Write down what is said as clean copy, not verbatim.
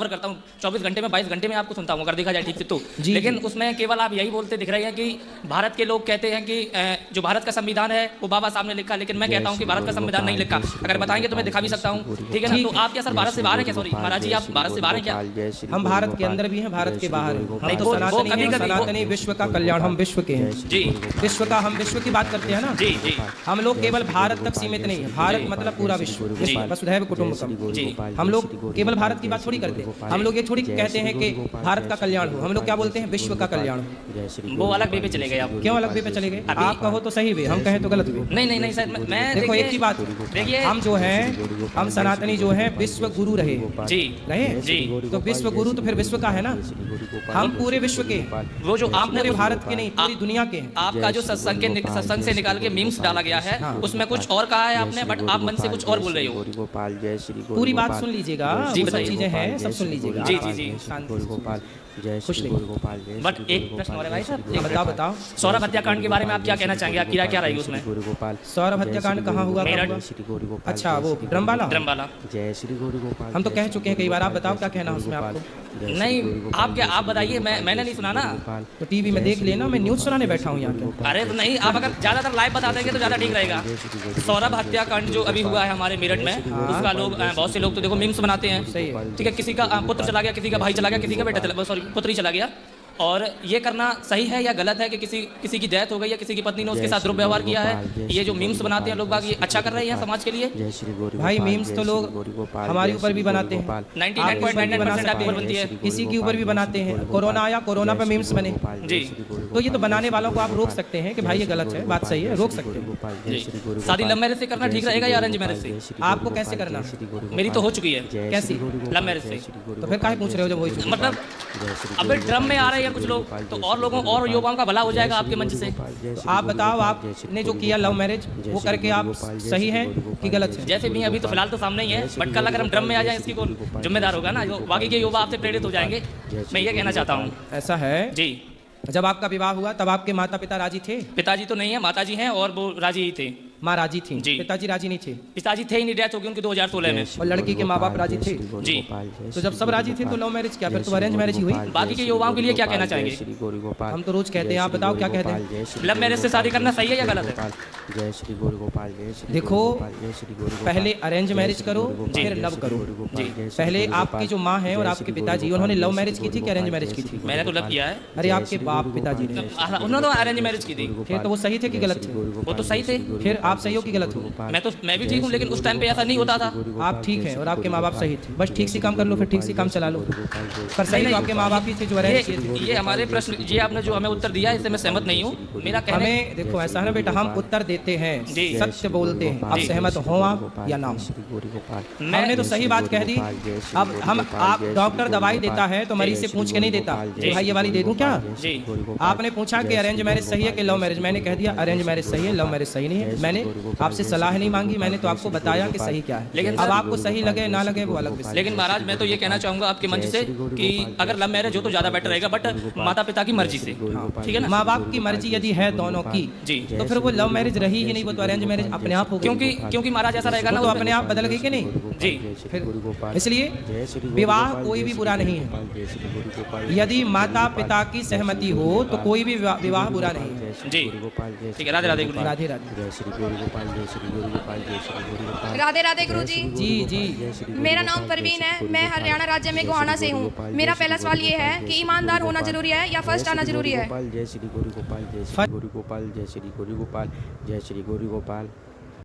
Cover करता हूँ 24 घंटे में 22 घंटे में आपको सुनता हूँ अगर देखा जाए ठीक से तो। जी, लेकिन उसमें केवल आप यही बोलते दिख रहे हैं कि भारत के लोग कहते हैं कि जो भारत का संविधान है वो बाबा साहब ने लिखा, लेकिन मैं कहता हूँ कि भारत का संविधान नहीं लिखा। अगर बताएंगे तो मैं दिखा भी सकता हूँ, ठीक है ना। तो आप क्या सर भारत से बाहर हैं क्या? सॉरी महाराज जी, आप भारत से बाहर हैं क्या? हम भारत के अंदर भी हैं, भारत के बाहर हैं। हम तो वो सनातनी हैं, कभी-कभी सनातनी विश्व का कल्याण, हम विश्व के हैं। जी विश्व का, हम विश्व की बात करते हैं ना। जी जी हम लोग केवल भारत तक सीमित नहीं है। भारत मतलब पूरा विश्व, वसुधैव कुटुंबकम। जी। हम लोग केवल भारत की बात थोड़ी करते हैं। हम लोग ये थोड़ी कहते हैं कि भारत का कल्याण हो, हम लोग क्या बोलते हैं? विश्व का कल्याण हो। वो अलग वे पे चले गए आप। क्यों अलग वे पे चले गए? आप कहो तो सही वे, हम कहें तो गलत वे। नहीं सर, मैं देखो एक ही बात, देखिए हम जो हैं, हम सनातनी जो हैं विश्व गुरु रहे जी रहे जी। तो विश्व गुरु तो फिर विश्व का है ना। हम पूरे विश्व के, वो जो आपने पूरे भारत के नहीं, पूरी दुनिया के हैं। आपका जो सत्संग से निकाल के मीम्स डाला गया है उसमें कुछ और कहा है आपने, बट आप मन से कुछ और बोल रहे हो। गोपाल जय श्री पूरी बात सुन लीजिएगा, जी, वो सब बताइए। चीजें हैं, सब सुन लीजिएगा। जी, जी, जी। शांति से। जय खुश श्री रहिए। गुरु गोपाल जय बट श्री एक गुरु प्रश्न गोपाल, और है भाई जय साहब, श्री एक गुरु बताओ गोपाल, बताओ सौरभ हत्याकांड के बारे में आप क्या कहना चाहेंगे, आपकी राय क्या रहेगी उसमें? गुरु गोपाल सौरभ हत्याकांड कहाँ हुआ, कब मेरठ। हुआ? जय श्री गुरु गोपाल, अच्छा, जय वो श्री ड्रम वाला? ड्रम वाला। जय श्री गुरु गोपाल, हम तो जय कह श्री चुके हैं गुरु कई बार, आप गोपाल, बताओ जय क्या श्री कहना गुरु उसमें गोपाल, आपको। जय श्री नहीं, गुरु गोपाल, आप क्या जय आप श्री बताइए, गुरु गोपाल, मैंने जय नहीं श्री सुना ना। गुरु गोपाल, तो टीवी में जय देख श्री लेना, गुरु मैं न्यूज़ गोपाल, सुनाने जय बैठा श्री हूँ यहाँ गुरु पे। गोपाल, अरे तो नहीं, आप अगर ज़्यादातर लाइव बता देंगे तो ज़्यादा ठीक रहेगा। सौरभ हत्याकांड जो अभी हुआ है हमारे मेरठ में, उसका लोग बहुत से लोग तो देखो मीम्स बनाते हैं, सही है। ठीक है, किसी का पुत्र चला गया, किसी का भाई चला गया, किसी का बेटा चला, सॉरी पुत्री चला गया। और ये करना सही है या गलत है कि किसी की डेथ हो गई या किसी की पत्नी ने उसके साथ दुर्व्यवहार किया है? ये जो मीम्स बनाते हैं लोग बाग, ये अच्छा कर रहे हैं समाज के लिए? जय श्री गुरु भाई गोपाल, मीम्स जय तो श्री लोग गुरु गोपाल, हमारे जय ऊपर श्री भी गुरु बनाते हैं, गोपाल, 99.9% आपके ऊपर बनती है। किसी के ऊपर भी बनाते हैं। कोरोना आया, कोरोना पे मीम्स बने। जी। तो ये तो बनाने वालों को आप रोक सकते हैं कि भाई ये गलत है, बात सही है, रोक सकते हैं। जी। शादी लव मैरिज से करना ठीक रहेगा या अरेंज मैरिज से? आपको कैसे करना? मेरी तो हो चुकी है। कैसी? लव मैरिज से। तो फिर काहे पूछ रहे हो जब वही चीज़? मतलब अबे ड्रम में आ रहे हैं कुछ लोग, तो और लोगों और युवाओं का भला हो जाएगा आपके मंच से। तो आप बताओ, आपने जो किया लव मैरिज, वो करके आप सही है कि गलत है? जैसे भी अभी तो फिलहाल तो सामने ही है, बट कल अगर हम ड्रम में आ जाए, इसकी कौन जिम्मेदार होगा ना? जो बाकी के युवा आपसे प्रेरित हो जाएंगे, मैं ये कहना चाहता हूँ। ऐसा है। जी। जब आपका विवाह हुआ तब आपके माता पिता राजी थे? पिताजी तो नहीं है, माताजी हैं और वो राजी ही थे। माँ राजी थी, जी। पिताजी राजी नहीं थे? पिताजी थे ही नहीं, डेथ हो गई उनकी 2016 में। और लड़की के माँ बाप राजी थे? जी। तो जब सब राजी थे तो लव मैरिज क्या, फिर तो अरेंज मैरिज ही हुई? बाकी के युवाओं के लिए क्या कहना चाहेंगे? हम तो रोज कहते हैं, आप बताओ क्या कहते हैं? लव मैरिज से शादी करना सही है या गलत है? जय श्री गुरु गोपाल, जय श्री देखो, गुरु गोपाल, जय श्री गुरु गोपाल, पहले अरेंज मैरिज करो, जी। फिर लव करो। जी। पहले आपकी जो माँ है और आपके पिताजी, उन्होंने लव मैरिज की थी कि अरेंज मैरिज की थी? मैंने तो लव किया है। अरे आपके बाप पिताजी ने। उन्होंने तो अरेंज मैरिज की थी। फिर तो वो सही थे कि गलत थे? वो तो सही थे। फिर आप सही हो कि गलत हो? मैं भी ठीक हूँ, लेकिन उस टाइम पे ऐसा नहीं होता था। आप ठीक हैं और आपके माँ बाप सही थे, बस ठीक से काम कर लो, फिर ठीक से काम चला लो। पर सही तो आपके माँ बाप ही थे जो अरेंज किए थे। ये हमारे प्रश्न, ये आपने जो हमें उत्तर दिया, इससे मैं सहमत नहीं हूँ। मेरा कहने हमें देखो ऐसा है ना बेटा, हम उत्तर देते हैं, जी। सत्य बोलते हैं। आप जी। सहमत हो आप या ना हो? हमने तो सही बात कह दी। अब हम, आप डॉक्टर दवाई देता है तो मरीज से पूछ के नहीं देता कि भाई ये वाली दे दूं क्या? जी। आपने पूछा कि अरेंज मैरिज सही है कि लव मैरिज, मैंने कह दिया अरेंज मैरिज सही है, लव मैरिज सही नहीं है। मैंने आपसे सलाह नहीं मांगी, मैंने तो आपको बताया कि सही क्या है। लेकिन अब सर- आपको सही लगे ना लगे वो अलग विषय। लेकिन महाराज, मैं तो ये कहना चाहूंगा आपके मंच से कि अगर लव मैरिज हो तो ज्यादा बेटर रहेगा, बट माता पिता की मर्जी से, ठीक है ना? माँ बाप की मर्जी यदि है दोनों की, जी। तो फिर वो लव मैरिज रही ही नहीं, वो तो अरेंज मैरिज अपने आप हो गई। क्योंकि महाराज ऐसा रहेगा ना, वो तो अपने आप बदल गई कि नहीं? जी। फिर इसलिए विवाह कोई भी बुरा नहीं है। यदि माता पिता की सहमति हो तो कोई भी विवाह बुरा नहीं है। जी। ठीक है, राधे राधे गुरु जी। राधे राधे। जय श्री गुरु गोपाल, जय श्री गुरु गोपाल, जय श्री गुरु गोपाल, राधे राधे गुरु जी। जी जी। मेरा नाम परवीन है, मैं हरियाणा राज्य में गोहाना से हूँ। मेरा पहला सवाल ये है कि ईमानदार होना जरूरी है या फर्स्ट आना जरूरी है? जय श्री गुरु गोपाल, जय श्री गुरु गोपाल, जय श्री गुरु गोपाल, जय श्री गुरु गोपाल।